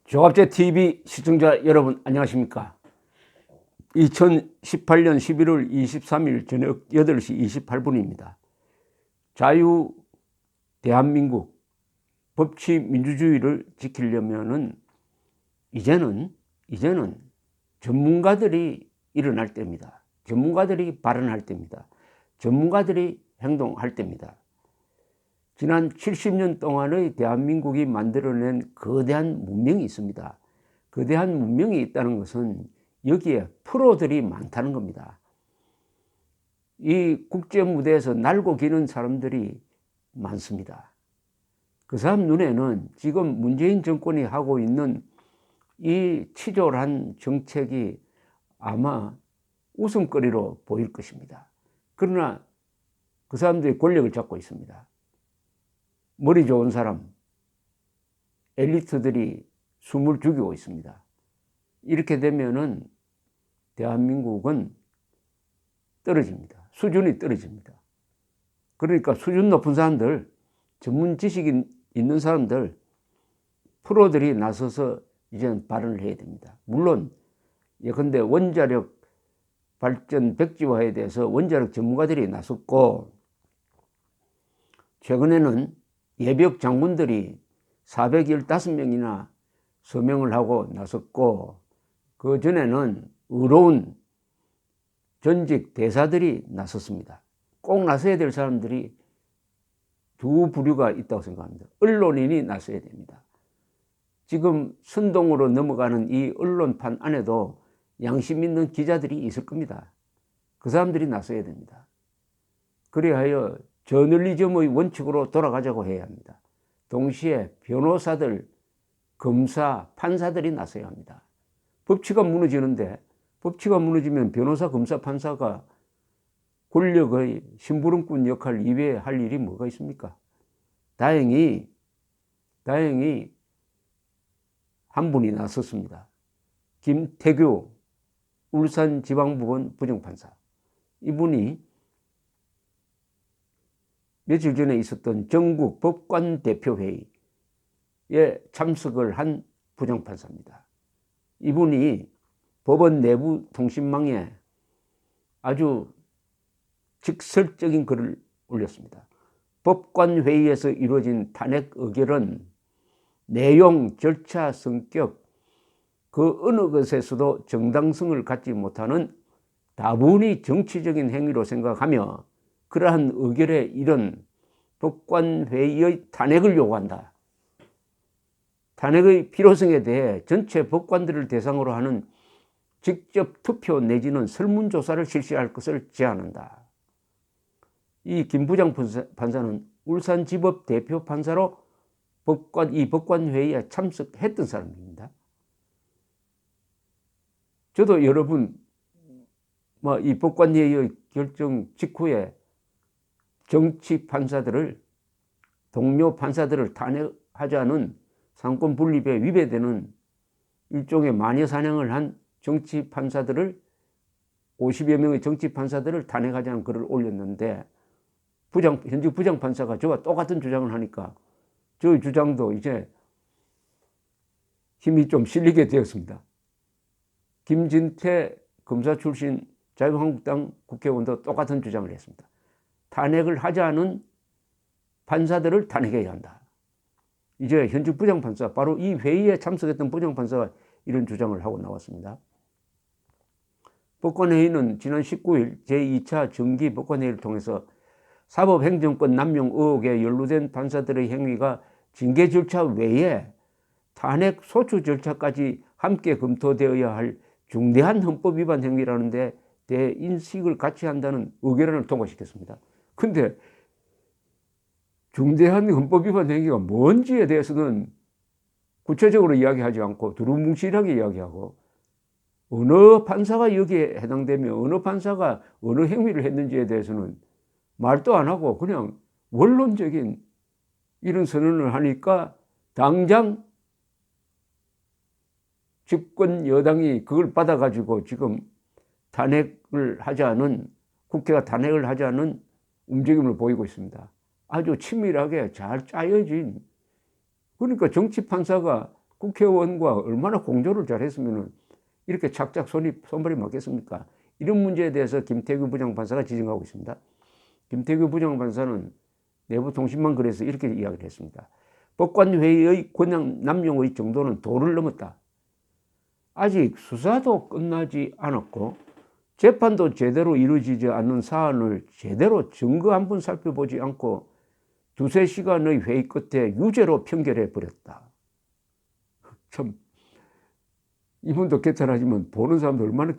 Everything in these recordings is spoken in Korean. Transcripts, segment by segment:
조갑제 TV 시청자 여러분 안녕하십니까? 2018년 11월 23일 저녁 8시 28분입니다. 자유 대한민국 법치 민주주의를 지키려면은 이제는 전문가들이 일어날 때입니다. 전문가들이 발언할 때입니다. 전문가들이 행동할 때입니다. 지난 70년 동안의 대한민국이 만들어낸 거대한 문명이 있습니다. 거대한 문명이 있다는 것은 여기에 프로들이 많다는 겁니다. 이 국제 무대에서 날고 기는 사람들이 많습니다. 그 사람 눈에는 지금 문재인 정권이 하고 있는 이 치졸한 정책이 아마 웃음거리로 보일 것입니다. 그러나 그 사람들이 권력을 잡고 있습니다. 머리 좋은 사람, 엘리트들이 숨을 죽이고 있습니다. 이렇게 되면은 대한민국은 떨어집니다. 수준이 떨어집니다. 그러니까 수준 높은 사람들, 전문 지식이 있는 사람들, 프로들이 나서서 이제는 발언을 해야 됩니다. 물론 예컨대 원자력 발전 백지화에 대해서 원자력 전문가들이 나섰고, 최근에는 예비역 장군들이 415명이나 서명을 하고 나섰고, 그 전에는 의로운 전직 대사들이 나섰습니다. 꼭 나서야 될 사람들이 두 부류가 있다고 생각합니다. 언론인이 나서야 됩니다. 지금 선동으로 넘어가는 이 언론판 안에도 양심 있는 기자들이 있을 겁니다. 그 사람들이 나서야 됩니다. 그리하여 저널리즘의 원칙으로 돌아가자고 해야 합니다. 동시에 변호사들, 검사, 판사들이 나서야 합니다. 법치가 무너지는데, 법치가 무너지면 변호사, 검사, 판사가 권력의 심부름꾼 역할 이외에 할 일이 뭐가 있습니까? 다행히 한 분이 나섰습니다. 김태규 울산지방법원 부장판사. 이분이 며칠 전에 있었던 전국 법관 대표회의에 참석을 한 부장판사입니다. 이분이 법원 내부 통신망에 아주 직설적인 글을 올렸습니다. 법관회의에서 이루어진 탄핵 의결은 내용, 절차, 성격 그 어느 것에서도 정당성을 갖지 못하는 다분히 정치적인 행위로 생각하며 그러한 의결에 이른 법관회의의 탄핵을 요구한다. 탄핵의 필요성에 대해 전체 법관들을 대상으로 하는 직접 투표 내지는 설문조사를 실시할 것을 제안한다. 이 김 부장판사는 울산지법 대표 판사로 이 법관회의에 참석했던 사람입니다. 저도 여러분 이 법관회의의 결정 직후에 정치 판사들을, 동료 판사들을 탄핵하자는 상권 분립에 위배되는 일종의 마녀 사냥을 한 정치 판사들을, 50여 명의 정치 판사들을 탄핵하자는 글을 올렸는데, 현직 부장판사가 저와 똑같은 주장을 하니까 저의 주장도 이제 힘이 좀 실리게 되었습니다. 김진태 검사 출신 자유한국당 국회의원도 똑같은 주장을 했습니다. 탄핵을 하자는 판사들을 탄핵해야 한다. 이제 현직 부장판사, 바로 이 회의에 참석했던 부장판사가 이런 주장을 하고 나왔습니다. 법관회의는 지난 19일 제2차 정기 법관회의를 통해서 사법행정권 남용 의혹에 연루된 판사들의 행위가 징계 절차 외에 탄핵 소추 절차까지 함께 검토되어야 할 중대한 헌법 위반 행위라는 데 대해 인식을 같이 한다는 의결안을 통과시켰습니다. 근데 중대한 헌법 위반 행위가 뭔지에 대해서는 구체적으로 이야기하지 않고 두루뭉실하게 이야기하고, 어느 판사가 여기에 해당되며 어느 판사가 어느 행위를 했는지에 대해서는 말도 안 하고 그냥 원론적인 이런 선언을 하니까 당장 집권 여당이 그걸 받아가지고 지금 탄핵을 하자는, 국회가 탄핵을 하자는 움직임을 보이고 있습니다. 아주 치밀하게 잘 짜여진, 그러니까 정치 판사가 국회의원과 얼마나 공조를 잘했으면 이렇게 착착 손발이 맞겠습니까? 이런 문제에 대해서 김태규 부장판사가 지적하고 있습니다. 김태규 부장판사는 내부통신망글에서 이렇게 이야기를 했습니다. 법관회의의 권한 남용의 정도는 도를 넘었다. 아직 수사도 끝나지 않았고 재판도 제대로 이루어지지 않는 사안을 제대로 증거 한 번 살펴보지 않고 두세 시간의 회의 끝에 유죄로 판결해 버렸다. 참 이분도 개탄하지만 보는 사람도 얼마나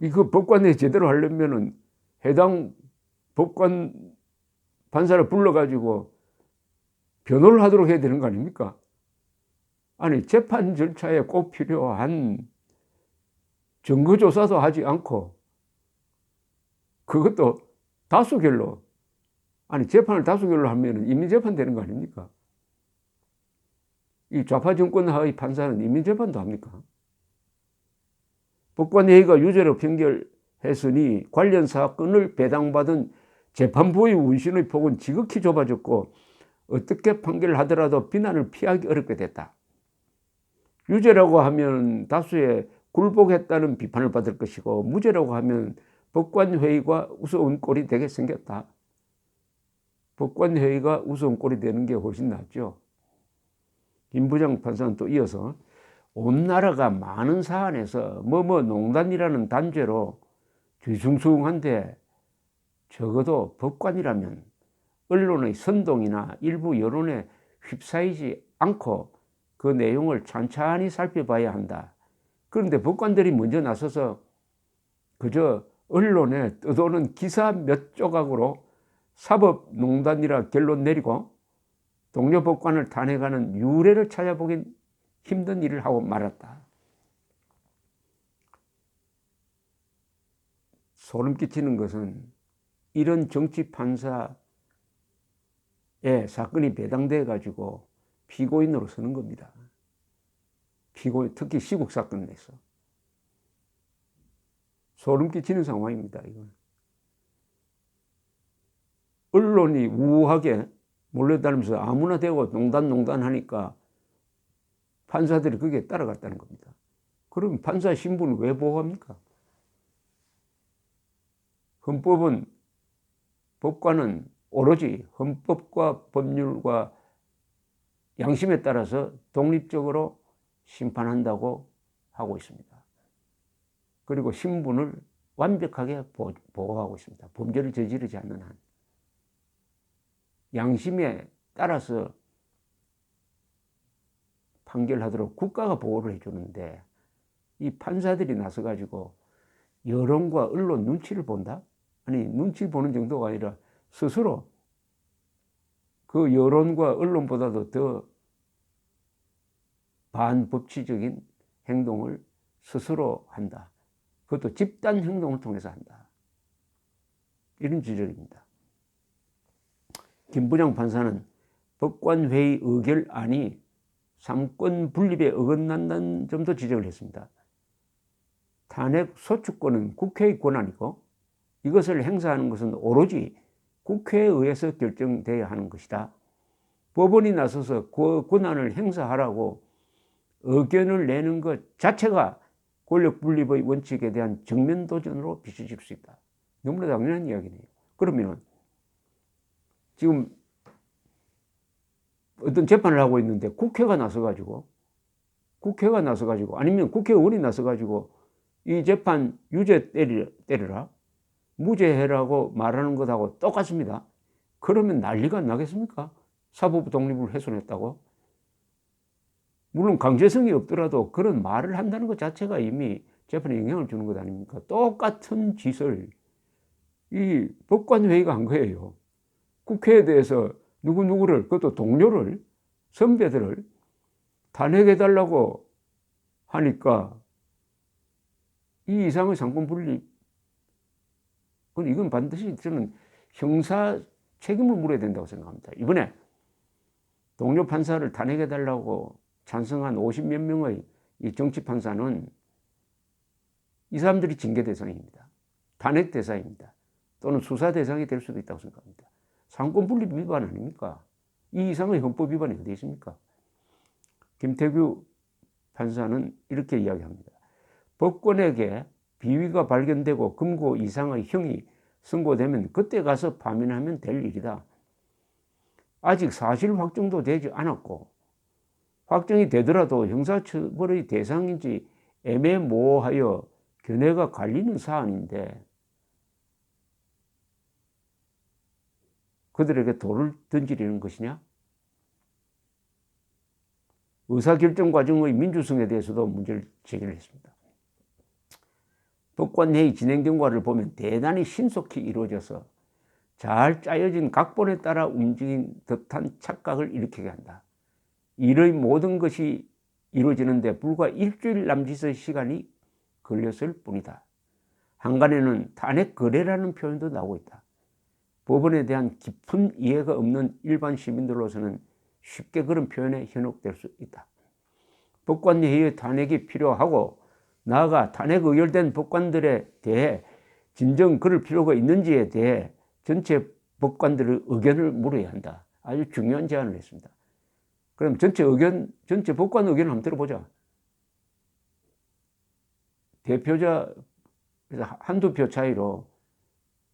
이거 법관회의 제대로 하려면은 해당 법관 판사를 불러가지고 변호를 하도록 해야 되는 거 아닙니까? 아니 재판 절차에 꼭 필요한 증거조사도 하지 않고 그것도 다수결로 아니 재판을 다수결로 하면 인민재판 되는 거 아닙니까? 이 좌파 정권 하의 판사는 인민재판도 합니까? 법관회의가 유죄로 판결했으니 관련 사건을 배당받은 재판부의 운신의 폭은 지극히 좁아졌고 어떻게 판결을 하더라도 비난을 피하기 어렵게 됐다. 유죄라고 하면 다수의 굴복했다는 비판을 받을 것이고 무죄라고 하면 법관회의가 우스운 꼴이 되게 생겼다. 법관회의가 우스운 꼴이 되는 게 훨씬 낫죠. 김 부장 판사는 또 이어서 온 나라가 많은 사안에서 농단이라는 단죄로 뒤숭숭한데 적어도 법관이라면 언론의 선동이나 일부 여론에 휩싸이지 않고 그 내용을 찬찬히 살펴봐야 한다. 그런데 법관들이 먼저 나서서 그저 언론에 떠도는 기사 몇 조각으로 사법농단이라 결론 내리고 동료 법관을 탄핵하는 유례를 찾아보긴 힘든 일을 하고 말았다. 소름 끼치는 것은 이런 정치 판사의 사건이 배당돼 가지고 피고인으로 서는 겁니다. 특히 시국 사건 내에서 소름 끼치는 상황입니다. 이건 언론이 우하게 몰려다니면서 아무나 되고 농단 하니까 판사들이 거기에 따라갔다는 겁니다. 그럼 판사 신분을 왜 보호합니까? 법관은 오로지 헌법과 법률과 양심에 따라서 독립적으로 심판한다고 하고 있습니다. 그리고 신분을 완벽하게 보호하고 있습니다. 범죄를 저지르지 않는 한. 양심에 따라서 판결하도록 국가가 보호를 해주는데 이 판사들이 나서가지고 여론과 언론 눈치를 본다? 아니 눈치 보는 정도가 아니라 스스로 그 여론과 언론보다도 더 반법치적인 행동을 스스로 한다. 그것도 집단 행동을 통해서 한다. 이런 지적입니다. 김 부장 판사는 법관회의 의결안이 삼권 분립에 어긋난다는 점도 지적을 했습니다. 탄핵 소추권은 국회의 권한이고 이것을 행사하는 것은 오로지 국회에 의해서 결정돼야 하는 것이다. 법원이 나서서 그 권한을 행사하라고 의견을 내는 것 자체가 권력 분립의 원칙에 대한 정면 도전으로 비춰질 수 있다. 너무나 당연한 이야기네요. 그러면 지금 어떤 재판을 하고 있는데 국회가 나서가지고 아니면 국회의원이 나서가지고 이 재판 유죄 때려라 무죄해라고 말하는 것하고 똑같습니다. 그러면 난리가 나겠습니까? 사법 독립을 훼손했다고? 물론 강제성이 없더라도 그런 말을 한다는 것 자체가 이미 재판에 영향을 주는 것 아닙니까? 똑같은 짓을 이 법관회의가 한 거예요. 국회에 대해서 누구누구를, 그것도 동료를, 선배들을 탄핵해달라고 하니까 이 이상의 상권 분립, 이건 반드시 저는 형사 책임을 물어야 된다고 생각합니다. 이번에 동료 판사를 탄핵해달라고 찬성한 50몇 명의 이 정치 판사는 이 사람들이 징계 대상입니다. 탄핵 대상입니다. 또는 수사 대상이 될 수도 있다고 생각합니다. 상권 분립 위반 아닙니까? 이 이상의 헌법 위반이 어디 있습니까? 김태규 판사는 이렇게 이야기합니다. 법관에게 비위가 발견되고 금고 이상의 형이 선고되면 그때 가서 파면하면 될 일이다. 아직 사실 확정도 되지 않았고 확정이 되더라도 형사처벌의 대상인지 애매모호하여 견해가 갈리는 사안인데 그들에게 돌을 던지려는 것이냐? 의사결정 과정의 민주성에 대해서도 문제를 제기를 했습니다. 법관회의 진행 경과를 보면 대단히 신속히 이루어져서 잘 짜여진 각본에 따라 움직인 듯한 착각을 일으키게 한다. 이의 모든 것이 이루어지는데 불과 일주일 남짓의 시간이 걸렸을 뿐이다. 한간에는 탄핵 거래라는 표현도 나오고 있다. 법원에 대한 깊은 이해가 없는 일반 시민들로서는 쉽게 그런 표현에 현혹될 수 있다. 법관회의의 탄핵이 필요하고 나아가 탄핵 의결된 법관들에 대해 진정 그럴 필요가 있는지에 대해 전체 법관들의 의견을 물어야 한다. 아주 중요한 제안을 했습니다. 그럼 전체 법관 의견을 한번 들어보자. 대표자 한두 표 차이로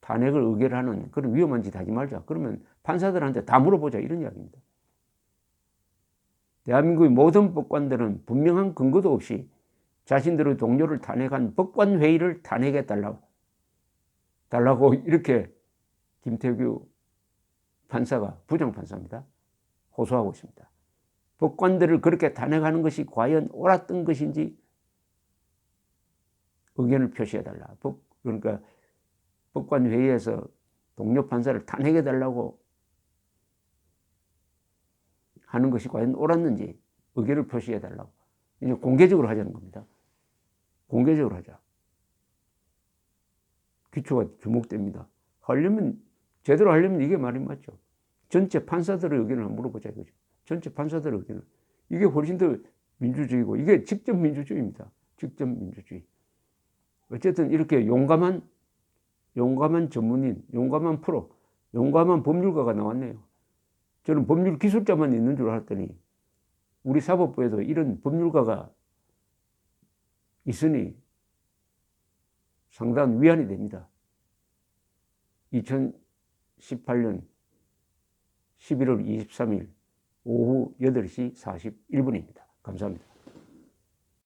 탄핵을 의결하는 그런 위험한 짓 하지 말자. 그러면 판사들한테 다 물어보자. 이런 이야기입니다. 대한민국의 모든 법관들은 분명한 근거도 없이 자신들의 동료를 탄핵한 법관회의를 탄핵해 달라고 이렇게 김태규 판사가, 부장판사입니다, 호소하고 있습니다. 법관들을 그렇게 탄핵하는 것이 과연 옳았던 것인지 의견을 표시해달라. 그러니까 법관회의에서 동료 판사를 탄핵해달라고 하는 것이 과연 옳았는지 의견을 표시해달라고. 이제 공개적으로 하자는 겁니다. 공개적으로 하자. 기초가 주목됩니다. 제대로 하려면 이게 말이 맞죠. 전체 판사들의 의견을 한번 물어보자 이거죠. 전체 판사들의 의견을. 이게 훨씬 더 민주주의고 이게 직접 민주주의입니다. 직접 민주주의. 어쨌든 이렇게 용감한 전문인, 용감한 프로, 용감한 법률가가 나왔네요. 저는 법률 기술자만 있는 줄 알았더니 우리 사법부에도 이런 법률가가 있으니 상당한 위안이 됩니다. 2018년 11월 23일 오후 8시 41분입니다. 감사합니다.